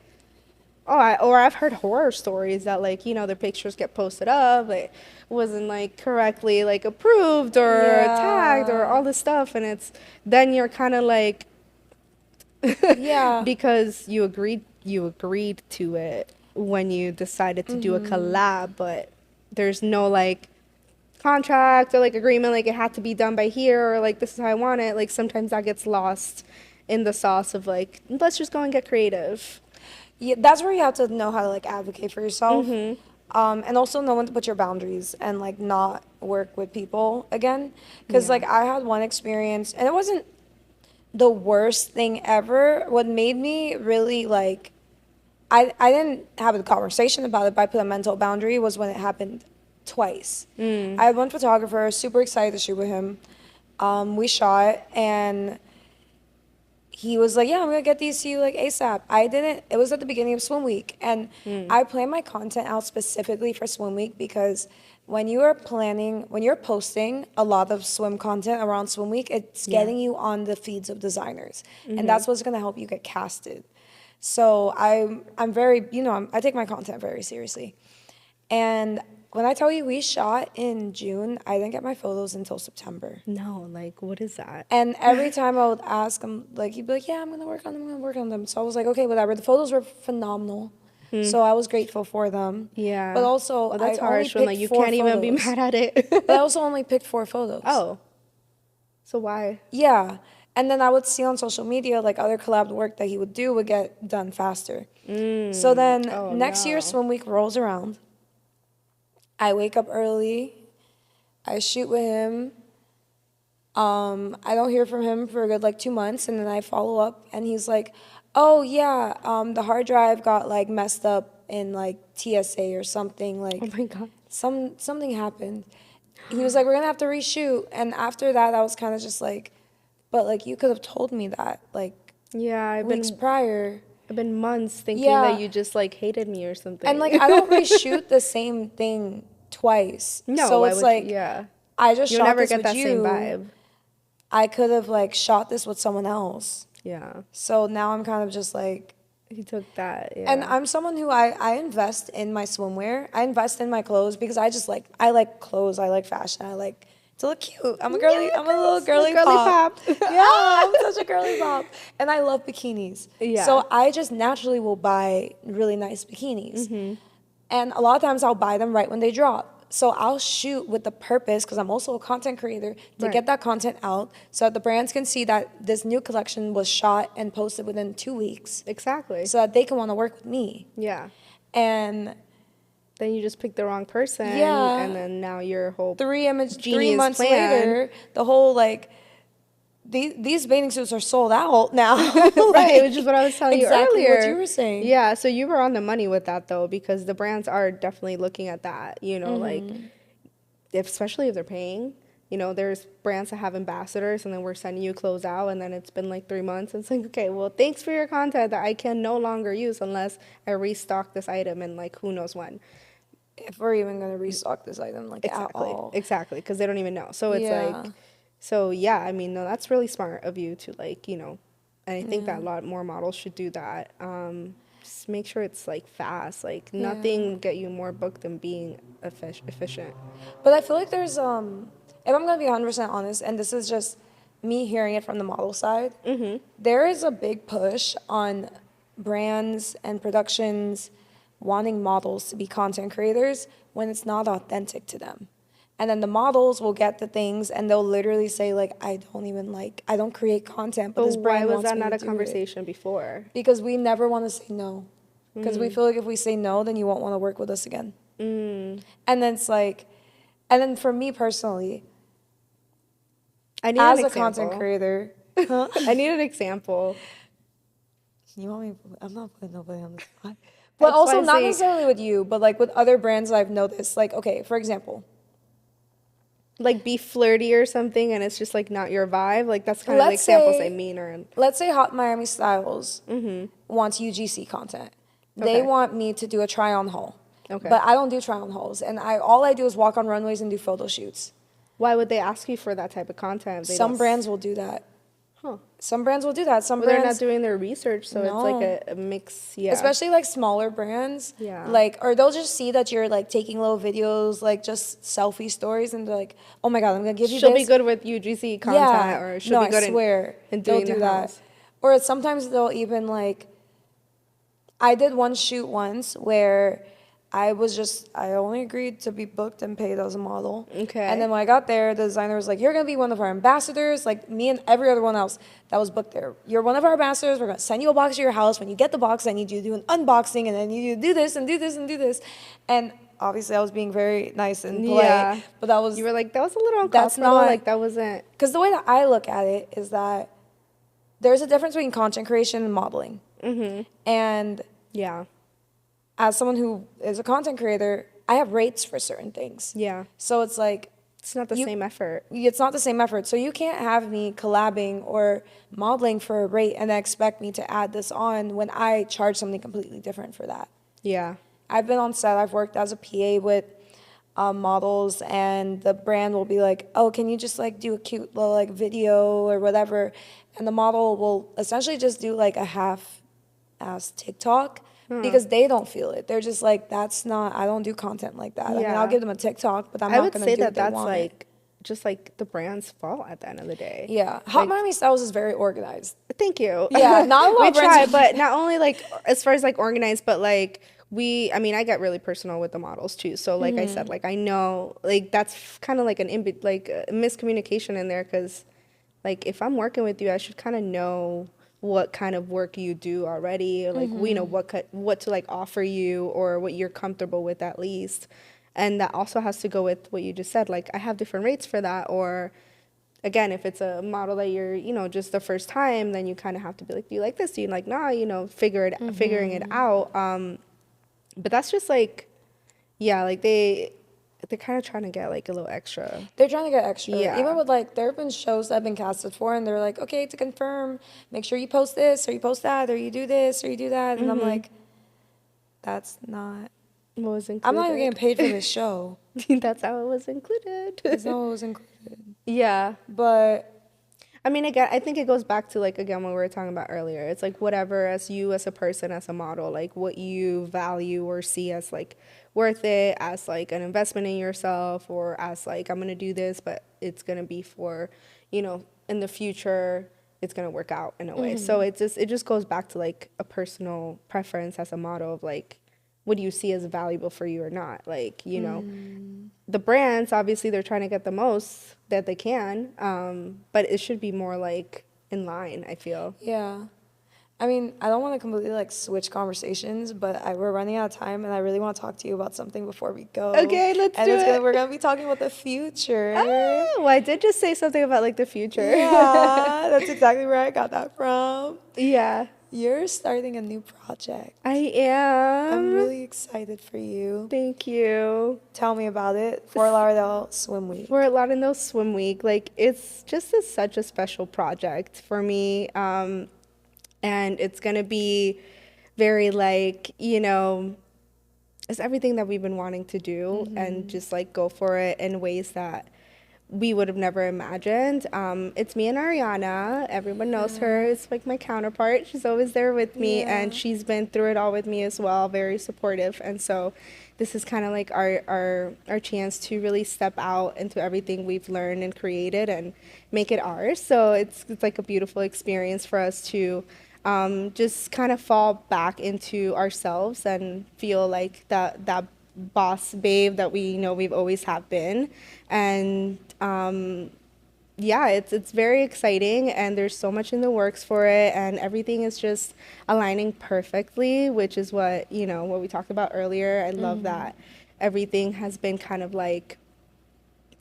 oh, or I've heard horror stories that, like, their pictures get posted up, like wasn't like correctly like approved or tagged or Yeah. all this stuff, and it's then you're kind of like, Yeah. because you agreed to it when you decided to do a collab, but there's no like contract or like agreement, like it had to be done by here, or like this is how I want it. Like sometimes that gets lost in the sauce of like, let's just go and get creative. Yeah, that's where you have to know how to like advocate for yourself, and also know when to put your boundaries and like not work with people again. Because Yeah. like I had one experience, and it wasn't the worst thing ever. What made me really like, I didn't have a conversation about it, but I put a mental boundary was when it happened twice. I had one photographer, super excited to shoot with him. We shot, and he was like, yeah, I'm gonna get these to you like ASAP. I didn't, it was at the beginning of swim week, and I plan my content out specifically for swim week, because when you're posting a lot of swim content around swim week, it's Yeah. getting you on the feeds of designers, and that's what's gonna help you get casted. So I'm very, I take my content very seriously. And when I tell you we shot in June, I didn't get my photos until September. No, like, what is that? And every time I would ask him, like, he'd be like, yeah, I'm going to work on them, I'm going to work on them. So I was like, okay, whatever. The photos were phenomenal. So I was grateful for them. Yeah. But also, Well, I that's only harsh when like picked you four can't even be photos. mad at it. But I also only picked 4 photos. Oh, so why? Yeah. And then I would see on social media, like, other collab work that he would do would get done faster. So then Oh next year, no. swim week rolls around. I wake up early. I shoot with him. I don't hear from him for a good like 2 months, and then I follow up, and he's like, "Oh yeah, the hard drive got like messed up in like TSA or something. Oh Like my God. something happened." He was like, "We're gonna have to reshoot." And after that, I was kind of just like, "But like you could have told me that like Yeah, weeks prior." I've been months thinking that Yeah, you just like hated me or something. and like I don't reshoot the same thing twice, No, so why it's would you? like Yeah. I just You'll shot never this get with that same you. vibe. I could have like shot this with someone else. Yeah. So now I'm kind of just like, He took that. and Yeah. I'm someone who I invest in my swimwear. I invest in my clothes because I like clothes. I like fashion. I like to look cute. I'm a girly. Yeah, I'm a little girls, girly girly pop. pop. Yeah, I'm such a girly pop, and I love bikinis. Yeah. So I just naturally will buy really nice bikinis, and a lot of times I'll buy them right when they drop. So I'll shoot with the purpose, because I'm also a content creator, to Right. get that content out so that the brands can see that this new collection was shot and posted within 2 weeks, Exactly. so that they can want to work with me. Yeah. And Then you just picked the wrong person. Yeah. And then now your whole 3 genius months plan. later, the whole like these bathing suits are sold out now. Right, which is what I was telling exactly you earlier. what you were saying. Yeah, so you were on the money with that though, because the brands are definitely looking at that, like, especially if they're paying. There's brands that have ambassadors, and then we're sending you clothes out, and then it's been like 3 months. It's like, okay, well, thanks for your content that I can no longer use unless I restock this item in like who knows when. if we're even going to restock this item, like, at all. Exactly, because they don't even know. So it's Yeah. like, so yeah, I mean, no, that's really smart of you to like, you know, and I think that a lot more models should do that. Just make sure it's like fast. Like nothing will get you more booked than being efficient. But I feel like there's, if I'm going to be 100% honest, and this is just me hearing it from the model side, there is a big push on brands and productions wanting models to be content creators when it's not authentic to them. And then the models will get the things and they'll literally say, like, I don't create content, but this But brand why was wants that me not to a do it. conversation before? Because we never want to say no. Because we feel like if we say no, then you won't want to work with us again. And then it's like, and then for me personally, I need as an a example. content creator, I need an example. you want me? I'm not putting nobody on the spot. But also not XYZ. necessarily with you, but like with other brands that I've noticed. Like, okay, for example, Like be flirty or something, and it's just like not your vibe. Like that's kind of the Let's examples say- I mean. Or let's say Hot Miami Styles wants UGC content. They Okay. want me to do a try on haul. Okay. But I don't do try on hauls, and all I do is walk on runways and do photo shoots. why would they ask you for that type of content? If they Some don't brands will do that. Huh. Some brands will do that. Some But they're not brands, doing their research, so it's like a mix. Yeah. especially like smaller brands, Yeah. like, or they'll just see that you're like taking little videos, like just selfie stories, and they're like, oh my god, I'm gonna give you she'll this. be good with UGC content, or she'll no, be good I swear, in they'll doing do the that. house. Or sometimes they'll even like, I did one shoot once where I only agreed to be booked and paid as a model. Okay. And then when I got there, the designer was like, you're going to be one of our ambassadors, like me and every other one else that was booked there. You're one of our ambassadors. We're going to send you a box to your house. When you get the box, I need you to do an unboxing, and then you do this and do this and do this. And obviously I was being very nice and polite. Yeah. But that was, You were like, that was a little That's uncomfortable. not- Like that wasn't. because the way that I look at it is that there's a difference between content creation and modeling. And Yeah. as someone who is a content creator, I have rates for certain things. Yeah. So it's like, It's not the same effort. it's not the same effort. So you can't have me collabing or modeling for a rate and then expect me to add this on when I charge something completely different for that. Yeah. I've been on set, I've worked as a PA with models, and the brand will be like, oh, can you just like do a cute little like video or whatever? And the model will essentially just do like a half-ass TikTok. Because they don't feel it. They're just like, I don't do content like that. I mean, Yeah. I'll give them a TikTok, but I'm I not would going to say do that what they that's want. like just like the brand's fault at the end of the day. Yeah. Hot Miami Styles is very organized. Thank you. Yeah, not a lot we of brands try, are- but not only like as far as like organized, but like I mean, I get really personal with the models too. So like I said, like I know like that's kind of like a miscommunication in there, because like if I'm working with you, I should kind of know what kind of work you do already, or like we know what to like offer you, or what you're comfortable with at least. And that also has to go with what you just said, like I have different rates for that. Or again, if it's a model that you're, just the first time, then you kind of have to be like, do you like this? Do you like, nah, figuring it out. But that's just like, yeah, like they're kind of trying to get like a little extra. They're trying to get extra. Yeah. Even with like, there have been shows that I've been casted for, and they're like, okay, to confirm, make sure you post this, or you post that, or you do this, or you do that. And I'm like, that's not, What was included? I'm not even getting paid for this show. That's how it was included. That's not what was included. Yeah. But I mean, again, I think it goes back to like, again, what we were talking about earlier. It's like whatever, as you as a person, as a model, like what you value or see as like worth it, as like an investment in yourself, or as like, I'm going to do this, but it's going to be for, in the future, it's going to work out in a way. So it just goes back to like a personal preference as a model of like, what do you see as valuable for you or not? Like, the brands, obviously they're trying to get the most that they can, but it should be more like in line, I feel. yeah. I mean, I don't want to completely like switch conversations, but we're running out of time, and I really want to talk to you about something before we go. Okay, let's do it. We're going to be talking about the future. Oh, well, I did just say something about like the future. Yeah, that's exactly where I got that from. Yeah, You're starting a new project. I am. I'm really excited for you. Thank you. Tell me about it. Fort Lauderdale Swim Week. Fort Lauderdale Swim Week, like it's just such a special project for me, and it's gonna be very like it's everything that we've been wanting to do and just like go for it in ways that we would have never imagined. It's me and Ariana. Everyone knows her. It's like my counterpart. She's always there with me, and she's been through it all with me as well. Very supportive, and so this is kind of like our chance to really step out into everything we've learned and created and make it ours. So it's like a beautiful experience for us to just kind of fall back into ourselves and feel like that boss babe that we know we've always have been. And yeah, it's very exciting, and there's so much in the works for it, and everything is just aligning perfectly, which is what, what we talked about earlier. I love that everything has been kind of like,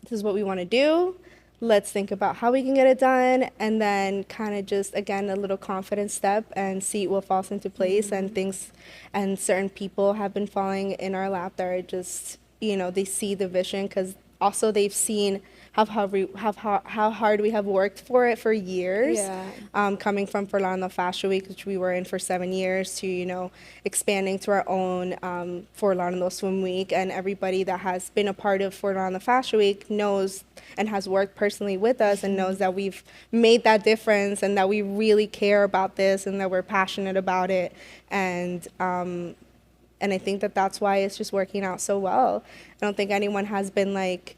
this is what we want to do. Let's think about how we can get it done, and then kind of just, again, a little confidence step and see what falls into place. And things and certain people have been falling in our lap that are just, they see the vision, because also they've seen how hard we have worked for it for years. Coming from Fort Lauderdale Fashion Week, which we were in for 7 years, to expanding to our own Fort Lauderdale Swim Week, and everybody that has been a part of Fort Lauderdale Fashion Week knows and has worked personally with us and knows that we've made that difference and that we really care about this and that we're passionate about it. And I think that that's why it's just working out so well. I don't think anyone has been like,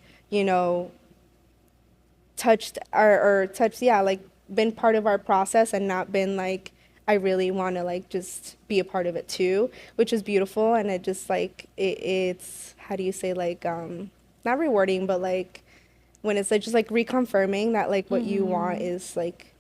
touched like been part of our process and not been like, I really want to like just be a part of it too, which is beautiful. And it just like, it's, how do you say, like, not rewarding, but like when it's like just like reconfirming that like what you want is like,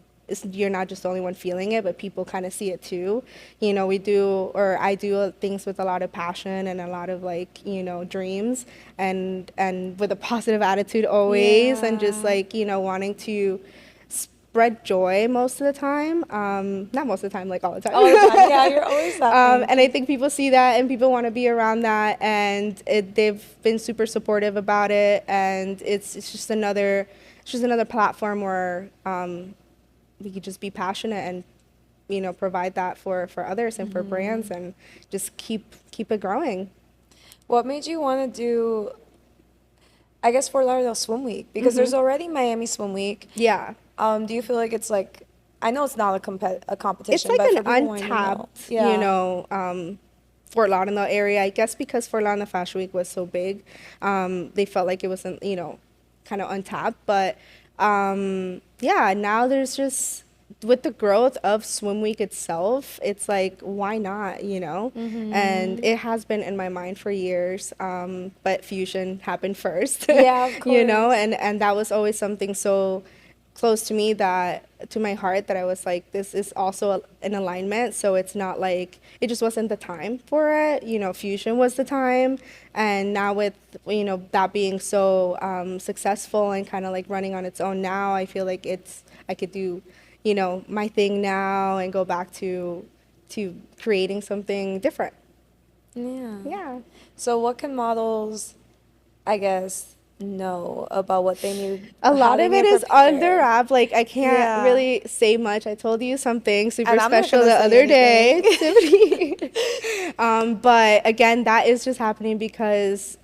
you're not just the only one feeling it, but people kind of see it too. I do things with a lot of passion and a lot of like, dreams and with a positive attitude always. And just like, wanting to spread joy most of the time. Not most of the time, like all the time. All the time, yeah, you're always laughing. And I think people see that and people want to be around that, and they've been super supportive about it. And it's just another platform where, we could just be passionate and, provide that for others and for brands, and just keep it growing. What made you want to do, I guess, Fort Lauderdale Swim Week? Because there's already Miami Swim Week. Yeah. Do you feel like it's like, I know it's not a competition, It's like but an untapped, Fort Lauderdale area. I guess because Fort Lauderdale Fashion Week was so big, they felt like it wasn't, kind of untapped. But now there's just, with the growth of Swim Week itself, it's like, why not, And it has been in my mind for years, but Fusion happened first. Yeah, of course. And that was always something so close to me, to my heart, that I was like, this is also an alignment. So it's not like, it just wasn't the time for it. Fusion was the time. And now with, that being so successful and kind of like running on its own now, I feel like I could do, my thing now and go back to creating something different. Yeah. So what can models, I guess, know about what they need? A lot of it is under wrap. Like, I can't really say much. I told you something super special the other day. But again, that is just happening because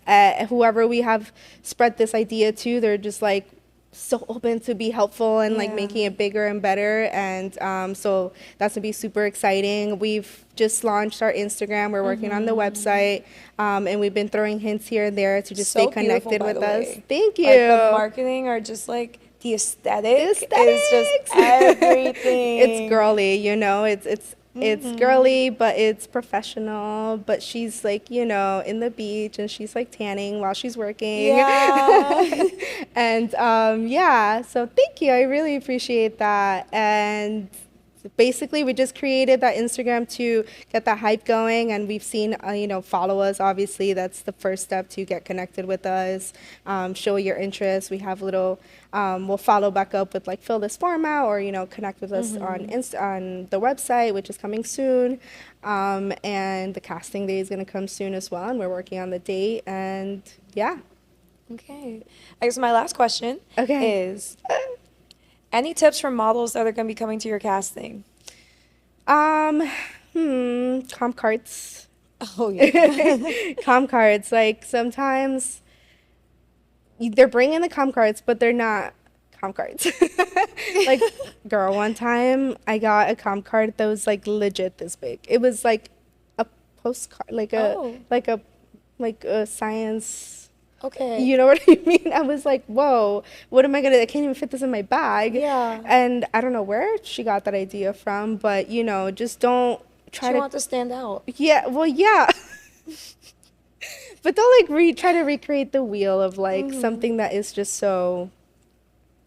whoever we have spread this idea to, they're just like so open to be helpful and like making it bigger and better. And so that's gonna be super exciting. We've just launched our Instagram. We're working on the website, and we've been throwing hints here and there to just stay connected with us. Thank you. Like the marketing, or just like the aesthetic is just everything. It's girly, it's girly, but it's professional. But she's like, in the beach, and she's like tanning while she's working. Yeah. And so thank you. I really appreciate that. And basically, we just created that Instagram to get that hype going, and we've seen, follow us. Obviously, that's the first step to get connected with us, show your interest. We have little, we'll follow back up with like, fill this form out, or, connect with us on the website, which is coming soon. And the casting day is going to come soon as well, and we're working on the date, and yeah. Okay. I guess my last question is, any tips for models that are going to be coming to your casting? Comp carts. Oh yeah. Com cards, like sometimes they're bringing the com cards, but they're not com cards. Like, girl, one time I got a com card that was like legit this big. It was like a postcard, Oh, like a science. okay. You know what I mean? I was like, whoa, what am I gonna? I can't even fit this in my bag. Yeah. And I don't know where she got that idea from, but just don't try She to. wants to stand out. Yeah, well, yeah. But don't like try to recreate the wheel of like something that is just so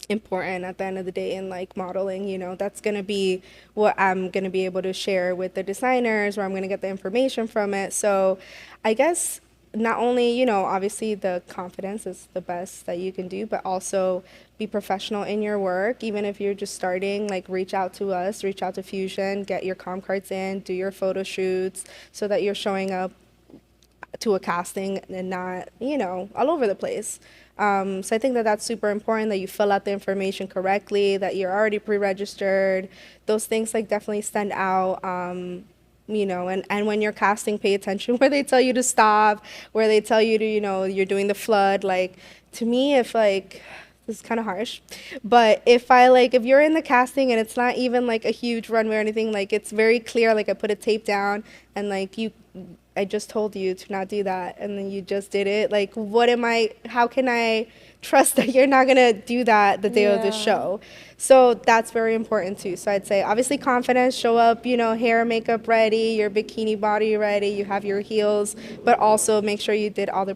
important at the end of the day in like modeling. That's going to be what I'm going to be able to share with the designers, where I'm going to get the information from it. So I guess not only, obviously the confidence is the best that you can do, but also be professional in your work. Even if you're just starting, like reach out to us, reach out to Fusion, get your com cards in, do your photo shoots so that you're showing up to a casting and not, all over the place. So I think that that's super important, that you fill out the information correctly, that you're already pre-registered. Those things like definitely stand out. And when you're casting, pay attention where they tell you to stop, where they tell you to, you're doing the flood. Like, to me, if like, this is kind of harsh, but if you're in the casting and it's not even like a huge runway or anything, like it's very clear, like I put a tape down and like I just told you to not do that and then you just did it. Like, how can I trust that you're not gonna do that the day of the Yeah. show? So that's very important too. So I'd say obviously confidence, show up, hair, makeup ready, your bikini body ready, you have your heels, but also make sure you did all the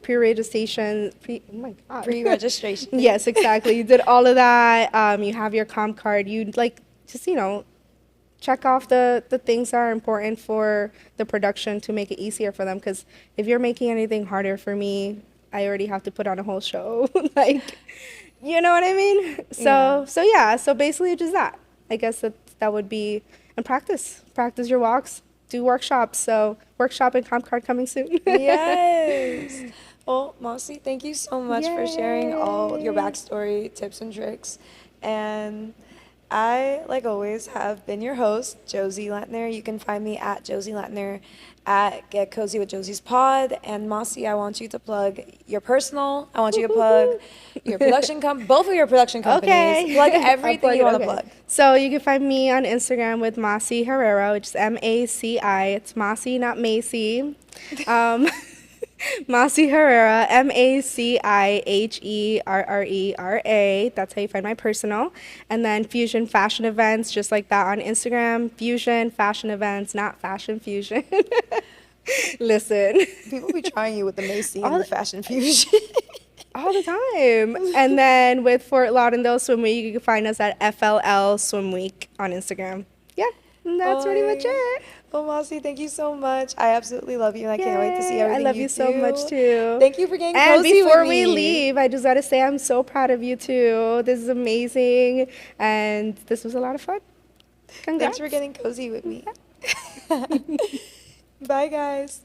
pre-registration, oh my God. Pre-registration. Yes, exactly. You did all of that. You have your comp card. You like just, check off the things that are important for the production to make it easier for them. Because if you're making anything harder for me, I already have to put on a whole show. Like, you know what I mean? Yeah. So basically just that. I guess that would be, and practice your walks, do workshops. So workshop and comp card coming soon. Yes. Well, Maci, thank you so much for sharing all your Yay. backstory, tips, and tricks. And I, like always, have been your host, Josie Lentner. You can find me at Josie Lentner at Get Cozy with Josie's Pod. And Maci, I want you to plug your personal. I want you to plug your production both of your production companies. Okay. Plug I'll everything plug you it, want to okay. plug. So you can find me on Instagram with Maci Herrera, which is Maci. It's Maci, not Macy. Maci Herrera, Maciherrera. That's how you find my personal. And then Fusion Fashion Events, just like that on Instagram. Fusion Fashion Events, not Fashion Fusion. Listen. People be trying you with the Macy All and the the- fashion fusion. All the time. And then with Fort Lauderdale Swim Week, you can find us at FLL Swim Week on Instagram. Yeah, and that's pretty much it. Well, Maci, thank you so much. I absolutely love you, and I can't wait to see everything I love you so do. much too. Thank you for getting And cozy before with we me. leave, I just gotta say I'm so proud of you too. This is amazing, and this was a lot of fun. Congrats. Thanks for getting cozy with me. Bye, guys.